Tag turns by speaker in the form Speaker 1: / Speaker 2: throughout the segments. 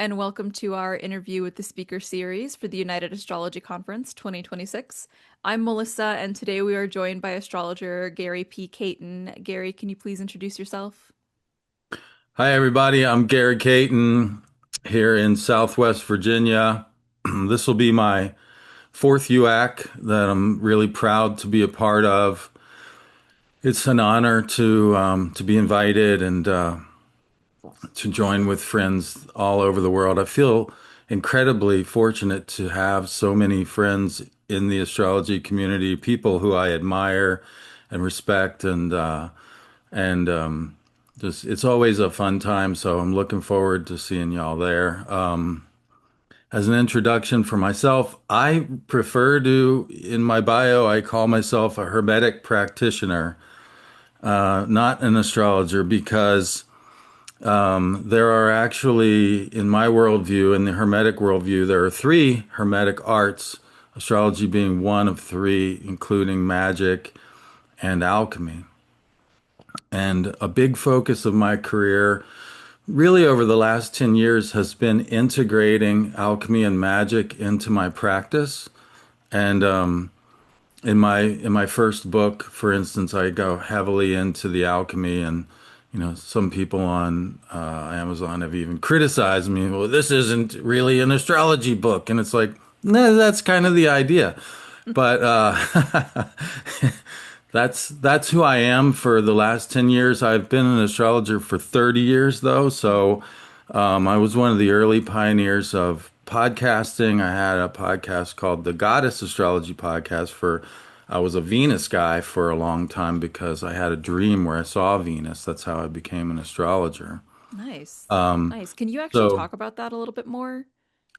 Speaker 1: and welcome to our interview with the speaker series for the United Astrology Conference 2026. I'm Melissa, and today we are joined by astrologer Gary P. Caton. Gary, can you please introduce yourself?
Speaker 2: Hi, everybody. I'm Gary Caton here in Southwest Virginia. This will be my fourth UAC that I'm really proud to be a part of. It's an honor to be invited and to join with friends all over the world. I feel incredibly fortunate to have so many friends in the astrology community, people who I admire and respect, and just it's always a fun time. So I'm looking forward to seeing y'all there. As an introduction for myself, I prefer to, in my bio, I call myself a Hermetic Practitioner, not an astrologer, because there are actually, in my worldview, in the Hermetic worldview, there are three Hermetic arts, astrology being one of three, including magic and alchemy. And a big focus of my career, really over the last 10 years, has been integrating alchemy and magic into my practice. And in my first book, for instance, I go heavily into the alchemy, and some people on Amazon have even criticized me. Well, this isn't really an astrology book, and it's like, no, that's kind of the idea. But that's who I am for the last 10 years. I've been an astrologer for 30 years, though. So I was one of the early pioneers of podcasting. I had a podcast called the Goddess Astrology Podcast I was a Venus guy for a long time because I had a dream where I saw Venus. That's how I became an astrologer.
Speaker 1: Nice.
Speaker 2: Um,
Speaker 1: Nice. Can you actually
Speaker 2: so
Speaker 1: talk about that a little bit more?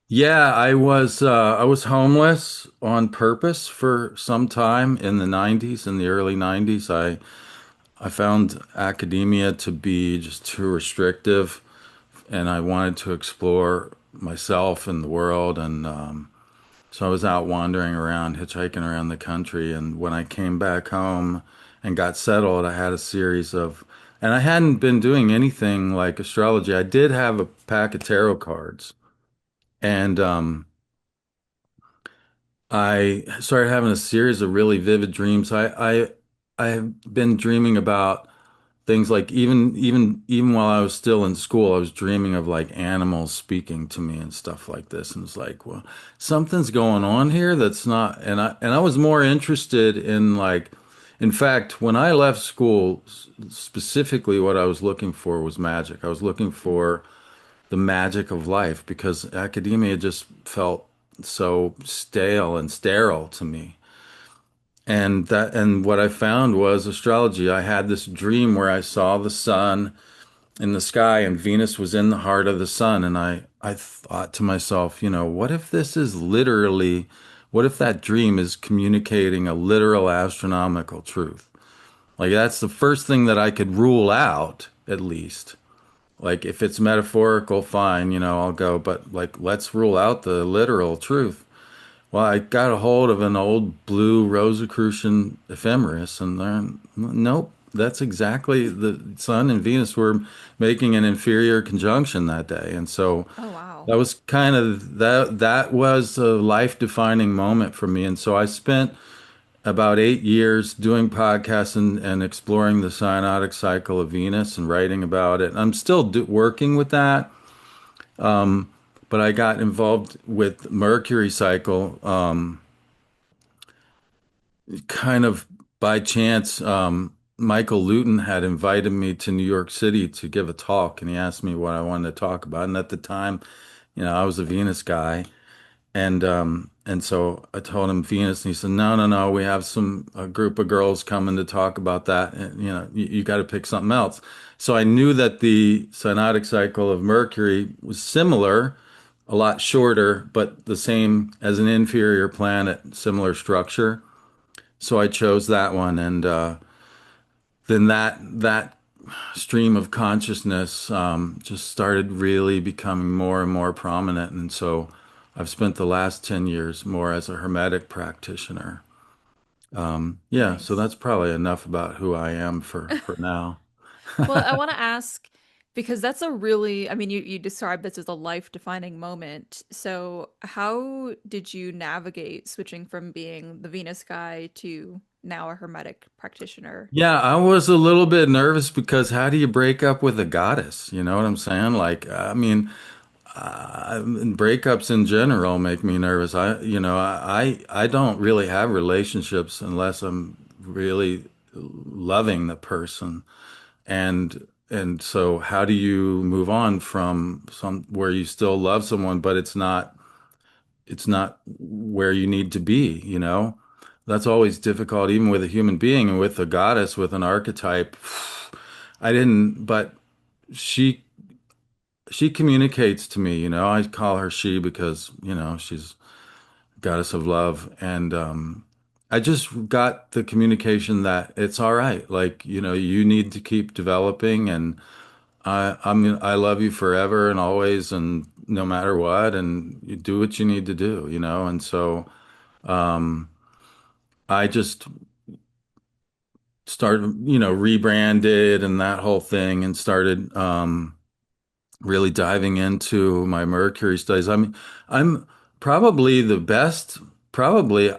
Speaker 2: yeah, I was homeless on purpose for some time in the 90s, in the early 90s. I found academia to be just too restrictive, and I wanted to explore myself and the world. And so I was out wandering around, hitchhiking around the country. And when I came back home and got settled, I had a series of, and I hadn't been doing anything like astrology. I did have a pack of tarot cards, and I started having a series of really vivid dreams. I have been dreaming about things like even while I was still in school, I was dreaming of like animals speaking to me and stuff like this. And it's like, well, something's going on here that's not. And I was more interested in like, in fact, when I left school, specifically what I was looking for was magic. I was looking for the magic of life because academia just felt so stale and sterile to me. And what I found was astrology. I had this dream where I saw the sun in the sky and Venus was in the heart of the sun. And I thought to myself, what if this is literally, what if that dream is communicating a literal astronomical truth? Like that's the first thing that I could rule out, at least. Like if it's metaphorical, fine, I'll go, but like let's rule out the literal truth. Well, I got a hold of an old blue Rosicrucian ephemeris, and then nope, that's exactly the Sun and Venus were making an inferior conjunction that day, and so
Speaker 1: Oh, wow.
Speaker 2: that was kind of that was a life-defining moment for me, and so I spent about 8 years doing podcasts and exploring the cyanotic cycle of Venus and writing about it. I'm still working with that, but I got involved with Mercury cycle. Kind of by chance, Michael Luton had invited me to New York City to give a talk, and he asked me what I wanted to talk about. And at the time, I was a Venus guy, and so I told him Venus, and he said, "No, no, no, we have a group of girls coming to talk about that, and you got to pick something else." So I knew that the synodic cycle of Mercury was similar, a lot shorter, but the same as an inferior planet, similar structure. So I chose that one, and then that stream of consciousness just started really becoming more and more prominent. And so I've spent the last 10 years more as a Hermetic practitioner. Yeah, so
Speaker 1: Nice.
Speaker 2: that's probably enough about who I am for now.
Speaker 1: Well, I want to ask, Because that's a really, I mean, you described this as a life-defining moment. So, how did you navigate switching from being the Venus guy to now a Hermetic practitioner?
Speaker 2: Yeah, I was a little bit nervous because how do you break up with a goddess? You know what I'm saying? Like, I mean, breakups in general make me nervous. I don't really have relationships unless I'm really loving the person. And so how do you move on from some where you still love someone, but it's not where you need to be, you know? That's always difficult, even with a human being and with a goddess, with an archetype. I didn't, but she she communicates to me, you know. I call her she because, you know, she's goddess of love. And I just got the communication that it's all right. Like, you know, you need to keep developing and I love you forever and always and no matter what, and you do what you need to do, you know. And so I just started, you know, rebranded and that whole thing and started really diving into my Mercury studies. I'm probably the best, probably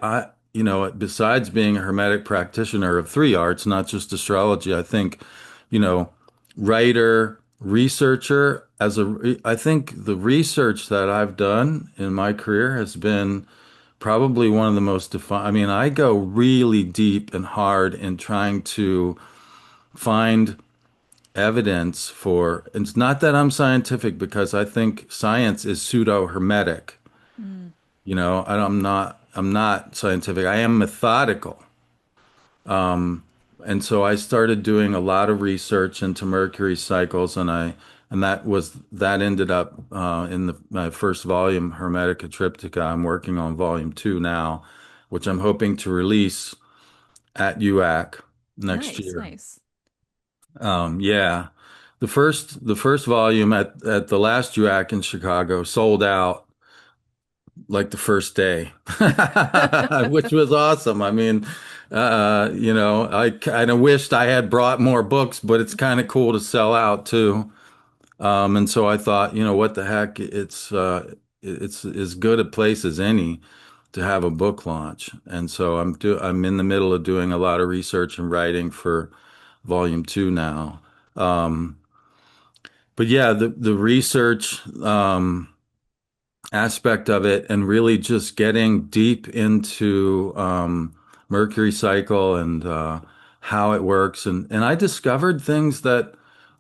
Speaker 2: you know, besides being a Hermetic practitioner of three arts, not just astrology, I think, you know, writer, researcher, I think the research that I've done in my career has been probably one of the most defined. I mean, I go really deep and hard in trying to find evidence for, it's not that I'm scientific because I think science is pseudo-hermetic.
Speaker 1: Mm.
Speaker 2: You know, I'm not scientific. I am methodical. And so I started doing a lot of research into Mercury cycles and that ended up in my first volume, Hermetica Triptycha. I'm working on volume 2 now, which I'm hoping to release at UAC next
Speaker 1: Nice,
Speaker 2: year.
Speaker 1: nice.
Speaker 2: Yeah. The first volume at the last UAC in Chicago sold out like the first day, which was awesome. I mean, you know, I kind of wished I had brought more books, but it's kind of cool to sell out too. And so I thought, you know, what the heck? It's as good a place as any to have a book launch. And so I'm in the middle of doing a lot of research and writing for volume 2 now. Um, but yeah, the research aspect of it and really just getting deep into Mercury cycle and how it works. And I discovered things that,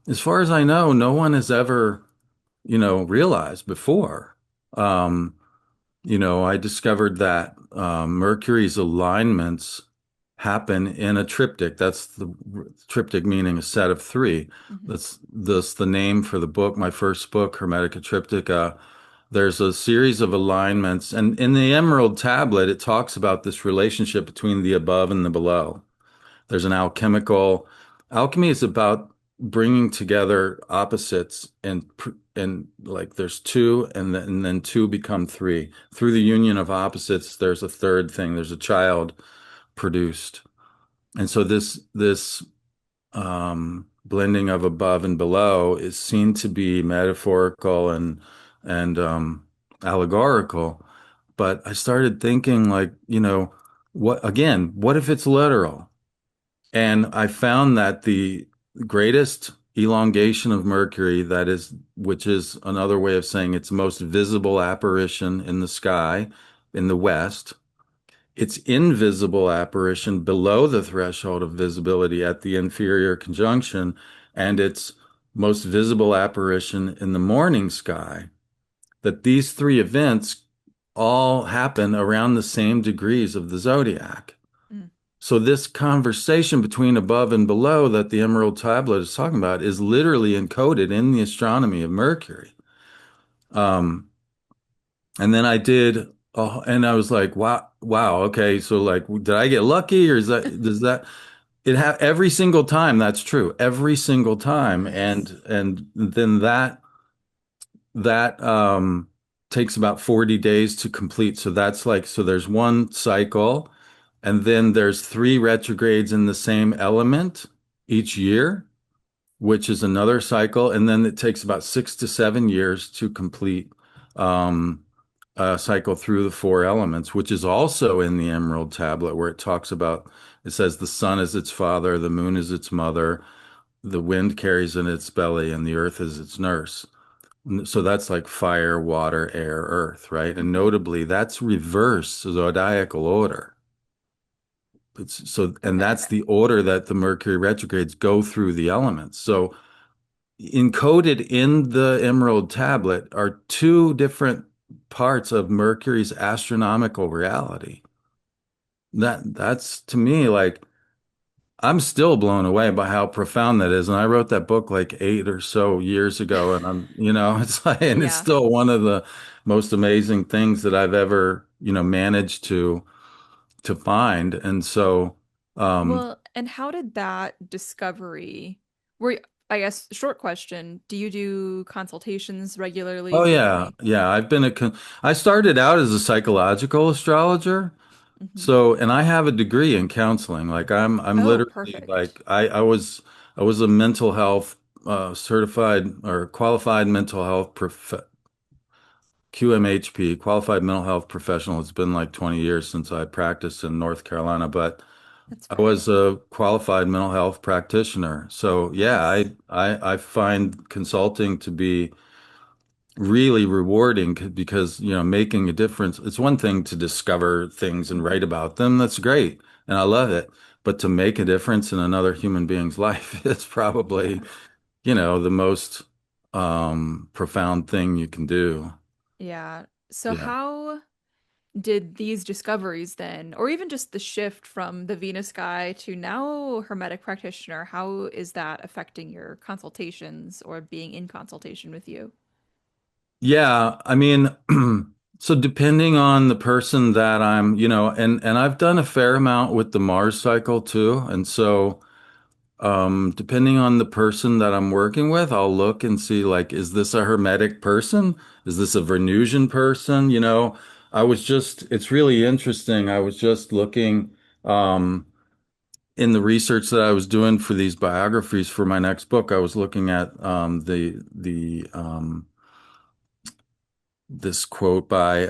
Speaker 2: as far as I know, no one has ever, you know, realized before. Um, you know, I discovered that Mercury's alignments happen in a triptych. That's the triptych meaning a set of three.
Speaker 1: Mhm.
Speaker 2: That's the name for the book, my first book, Hermetica Triptycha. There's a series of alignments, and in the Emerald Tablet, it talks about this relationship between the above and the below. There's an alchemy is about bringing together opposites and like there's two and then two become three. Through the union of opposites, there's a third thing. There's a child produced. And so this blending of above and below is seen to be metaphorical and allegorical. But I started thinking, like, you know, what if it's literal? And I found that the greatest elongation of Mercury, which is another way of saying its most visible apparition in the sky in the west, its invisible apparition below the threshold of visibility at the inferior conjunction, and its most visible apparition in the morning sky, that these three events all happen around the same degrees of the zodiac.
Speaker 1: Mm.
Speaker 2: So this conversation between above and below that the Emerald Tablet is talking about is literally encoded in the astronomy of Mercury. Um, and then and I was like, wow, wow, okay, so like, did I get lucky, or does that it have every single time? That's true, every single time,
Speaker 1: Nice.
Speaker 2: and then that takes about 40 days to complete. So that's like, so there's one cycle, and then there's three retrogrades in the same element each year, which is another cycle, and then it takes about 6 to 7 years to complete um, a cycle through the four elements, which is also in the Emerald Tablet, where it talks about it says the sun is its father, the moon is its mother, the wind carries in its belly, and the earth is its nurse. So that's like fire, water, air, earth, right? And
Speaker 1: Hmm.
Speaker 2: notably, that's reverse zodiacal order. And
Speaker 1: Okay.
Speaker 2: that's the order that the Mercury retrogrades go through the elements. So encoded in the Emerald Tablet are two different parts of Mercury's astronomical reality. That's to me like I'm still blown away by how profound that is. And I wrote that book like 8 or so years ago, and it's like, and it's
Speaker 1: Yeah.
Speaker 2: still one of the most amazing things that I've ever, managed to find. And so, um,
Speaker 1: Well, and how did that discovery, were, I guess, short question, do you do consultations regularly
Speaker 2: oh
Speaker 1: with
Speaker 2: yeah,
Speaker 1: any?
Speaker 2: yeah, I started out as a psychological astrologer.
Speaker 1: Hmm.
Speaker 2: So, and I have a degree in counseling. Like I'm
Speaker 1: Oh,
Speaker 2: literally
Speaker 1: perfect.
Speaker 2: like I was a mental health certified or qualified mental health QMHP, qualified mental health professional. It's been like 20 years since I practiced in North Carolina, but
Speaker 1: That's
Speaker 2: I
Speaker 1: great.
Speaker 2: was a qualified mental health practitioner. So yeah,
Speaker 1: Nice.
Speaker 2: I find consulting to be really rewarding because, making a difference. It's one thing to discover things and write
Speaker 1: Hmm.
Speaker 2: about them. That's great. And I love it. But to make a difference in another human being's life is probably,
Speaker 1: Yeah.
Speaker 2: the most profound thing you can do.
Speaker 1: Yeah. So
Speaker 2: Yeah.
Speaker 1: how did these discoveries then, or even just the shift from the Venus guy to now Hermetic Practitioner, how is that affecting your consultations or being in consultation with you?
Speaker 2: Yeah, I mean, so depending on the person that I'm, and I've done a fair amount with the Mars cycle too. And so depending on the person that I'm working with, I'll look and see like, is this a Hermetic person? Is this a Venusian person? It's really interesting. I was just looking um, in the research that I was doing for these biographies for my next book. I was looking at this quote by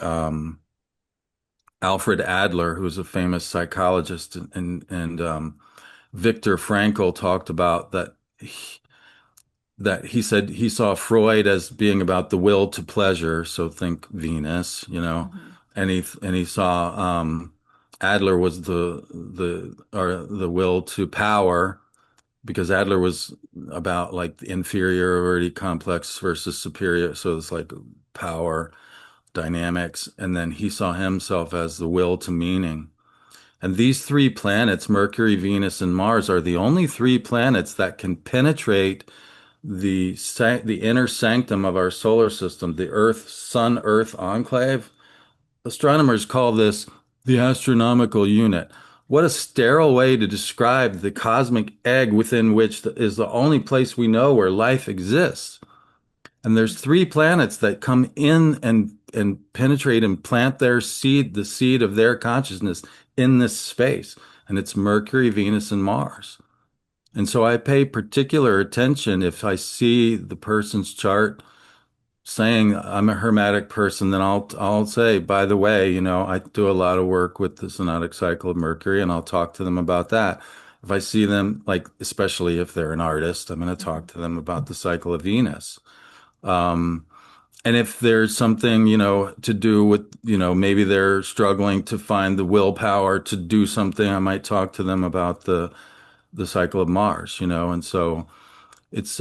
Speaker 2: Alfred Adler, who's a famous psychologist, and Viktor Frankl talked about that he said he saw Freud as being about the will to pleasure, so think Venus,
Speaker 1: Hmm.
Speaker 2: and he saw Adler was the will to power because Adler was about like the inferiority complex versus superior, so it's like power dynamics, and then he saw himself as the will to meaning. And these three planets, Mercury, Venus, and Mars, are the only three planets that can penetrate the inner sanctum of our solar system, the Earth Sun Earth enclave. Astronomers call this the astronomical unit. What a sterile way to describe the cosmic egg within which is the only place we know where life exists. And there's three planets that come in and penetrate and plant their seed, the seed of their consciousness in this space. And it's Mercury, Venus, and Mars. And so I pay particular attention if I see the person's chart saying I'm a hermetic person, then I'll say, by the way, I do a lot of work with the synodic cycle of Mercury, and I'll talk to them about that. If I see them, like especially if they're an artist, I'm going to talk
Speaker 1: Hmm.
Speaker 2: to them about the cycle of Venus. Um, and if there's something, to do with, maybe they're struggling to find the willpower to do something, I might talk to them about the cycle of Mars, and so it's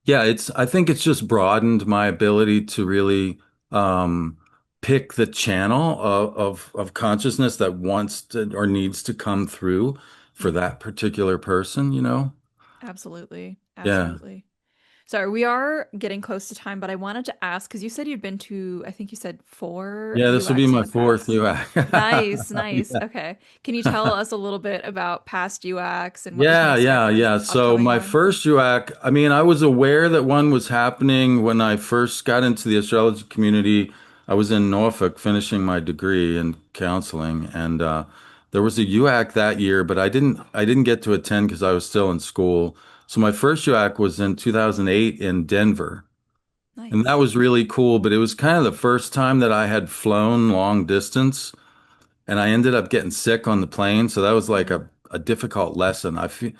Speaker 2: yeah, I think it's just broadened my ability to really um pick the channel of consciousness that wants to or needs to come through for
Speaker 1: Hmm.
Speaker 2: that particular person.
Speaker 1: Absolutely.
Speaker 2: Yeah.
Speaker 1: Absolutely. Sorry, we are getting close to time, but I wanted to ask because you said you'd been to, I think you said four
Speaker 2: Yeah, this will be
Speaker 1: UX in
Speaker 2: my
Speaker 1: the
Speaker 2: fourth
Speaker 1: past.
Speaker 2: UAC.
Speaker 1: Nice, nice.
Speaker 2: Yeah.
Speaker 1: Okay. Can you tell us a little bit about past UX and what we can
Speaker 2: Yeah,
Speaker 1: expect
Speaker 2: yeah,
Speaker 1: for
Speaker 2: yeah. So
Speaker 1: upcoming
Speaker 2: my
Speaker 1: ones?
Speaker 2: first UAC, I mean, I was aware that one was happening when I first got into the astrology community. I was in Norfolk finishing my degree in counseling, and there was a UAC that year, but I didn't get to attend because I was still in school. So my first UAC was in 2008 in Denver. And that
Speaker 1: Nice.
Speaker 2: was really cool, but it was kind of the first time that I had flown long distance, and I ended up getting sick on the plane. So that was like
Speaker 1: Mm.
Speaker 2: a difficult lesson. I feel,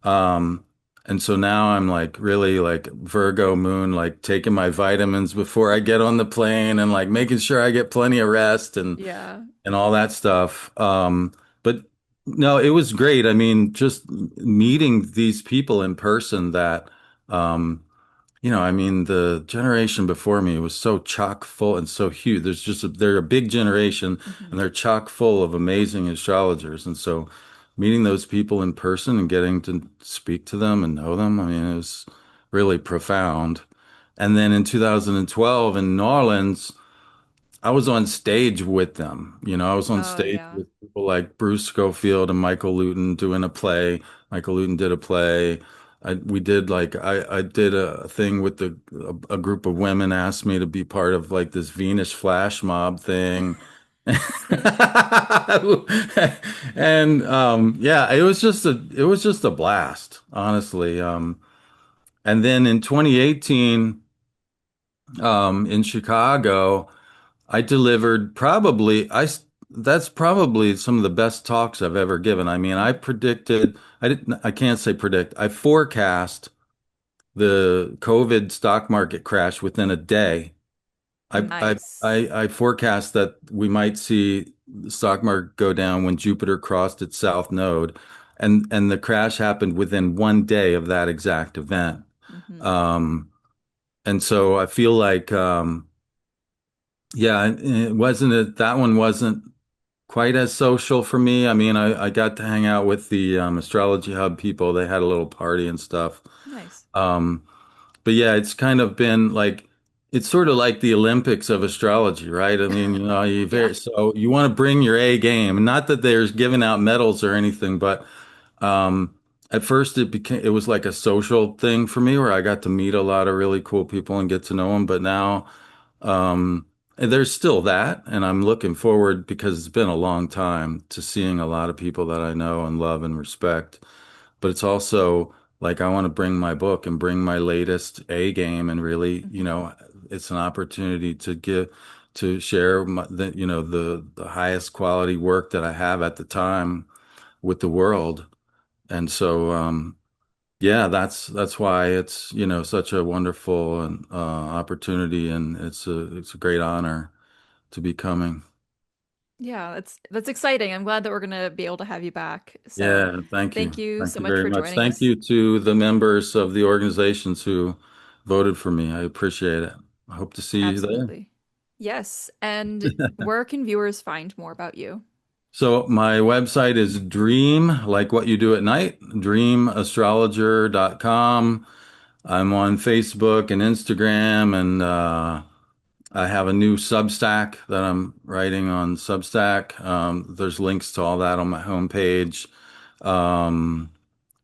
Speaker 2: um, and so now I'm like really like Virgo moon, like taking my vitamins before I get on the plane and like making sure I get plenty of rest
Speaker 1: Yeah.
Speaker 2: and all that stuff. But no, it was great. I mean, just meeting these people in person that, um, I mean, the generation before me was so chock full and so huge. They're a big generation
Speaker 1: Hmm.
Speaker 2: and they're chock full of amazing astrologers. And so meeting those people in person and getting to speak to them and know them, I mean, it was really profound. And then in 2012 in New Orleans, I was on stage with them. I was on
Speaker 1: Oh,
Speaker 2: stage
Speaker 1: yeah.
Speaker 2: with people like Bruce Schofield and Michael Luton doing a play. Michael Luton did a play. I did a thing with a group of women asked me to be part of like this Venus flash mob thing. And yeah, it was just a blast, honestly. And then in 2018 in Chicago, I delivered that's probably some of the best talks I've ever given. I mean, I can't say predict, I forecast the COVID stock market crash within a day.
Speaker 1: Nice.
Speaker 2: I forecast that we might see the stock market go down when Jupiter crossed its south node, and the crash happened within one day of that exact event.
Speaker 1: Hmm.
Speaker 2: Um, and so I feel like, yeah, that one wasn't quite as social for me. I mean, I got to hang out with the Astrology Hub people. They had a little party and stuff.
Speaker 1: Nice.
Speaker 2: Um, but yeah, it's kind of been like it's sort of like the Olympics of astrology, right? I mean,
Speaker 1: Yeah.
Speaker 2: so you want to bring your A game. Not that there's giving out medals or anything, but um, at first it was like a social thing for me where I got to meet a lot of really cool people and get to know them. But now and there's still that, and I'm looking forward because it's been a long time to seeing a lot of people that I know and love and respect. But it's also like I want to bring my book and bring my latest A game and really,
Speaker 1: Hmm.
Speaker 2: it's an opportunity to share the highest quality work that I have at the time with the world. And so yeah, that's why it's, such a wonderful and opportunity, and it's a great honor to be coming.
Speaker 1: Yeah, that's exciting. I'm glad that we're gonna be able to have you back. So
Speaker 2: Yeah, thank
Speaker 1: thank
Speaker 2: you.
Speaker 1: you
Speaker 2: Thank
Speaker 1: so
Speaker 2: you
Speaker 1: much
Speaker 2: very
Speaker 1: for
Speaker 2: much.
Speaker 1: joining
Speaker 2: Thank
Speaker 1: us.
Speaker 2: you to the members of the organizations who voted for me. I appreciate it. I hope to see you there.
Speaker 1: Absolutely. Yes. And where can viewers find more about you?
Speaker 2: So my website is dream, like what you do at night, dreamastrologer.com. I'm on Facebook and Instagram, and I have a new Substack that I'm writing on Substack. There's links to all that on my homepage. Um,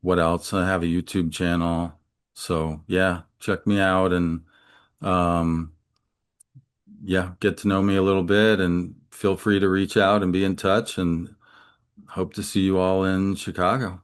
Speaker 2: what else? I have a YouTube channel. So yeah, check me out and um, yeah, get to know me a little bit and feel free to reach out and be in touch and hope to see you all in Chicago.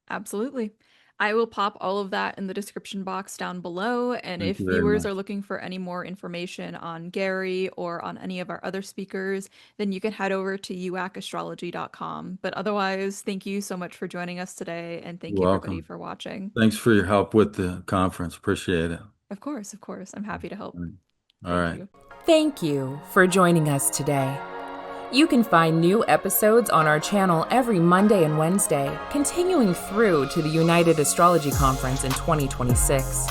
Speaker 1: Absolutely. I will pop all of that in the description box down below. And
Speaker 2: Thank
Speaker 1: if
Speaker 2: you very
Speaker 1: viewers
Speaker 2: much.
Speaker 1: are looking for any more information on Gary or on any of our other speakers, then you can head over to uacastrology.com. But otherwise, thank you so much for joining us today. And thank
Speaker 2: You're
Speaker 1: you, everybody,
Speaker 2: welcome.
Speaker 1: for watching.
Speaker 2: Thanks for your help with the conference. Appreciate it.
Speaker 1: Of course, of course. I'm happy to help.
Speaker 2: All
Speaker 1: Thank
Speaker 2: right.
Speaker 1: you.
Speaker 3: Thank you for joining us today. You can find new episodes on our channel every Monday and Wednesday, continuing through to the United Astrology Conference in 2026.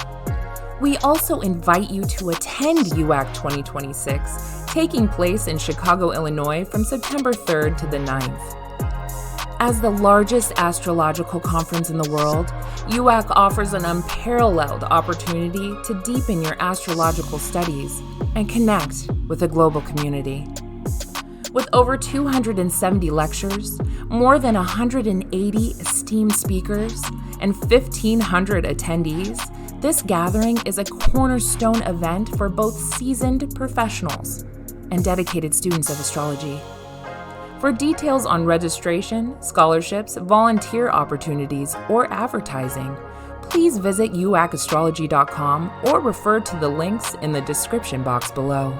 Speaker 3: We also invite you to attend UAC 2026, taking place in Chicago, Illinois from September 3rd to the 9th. As the largest astrological conference in the world, UAC offers an unparalleled opportunity to deepen your astrological studies and connect with the global community. With over 270 lectures, more than 180 esteemed speakers, and 1,500 attendees, this gathering is a cornerstone event for both seasoned professionals and dedicated students of astrology. For details on registration, scholarships, volunteer opportunities, or advertising, please visit uacastrology.com or refer to the links in the description box below.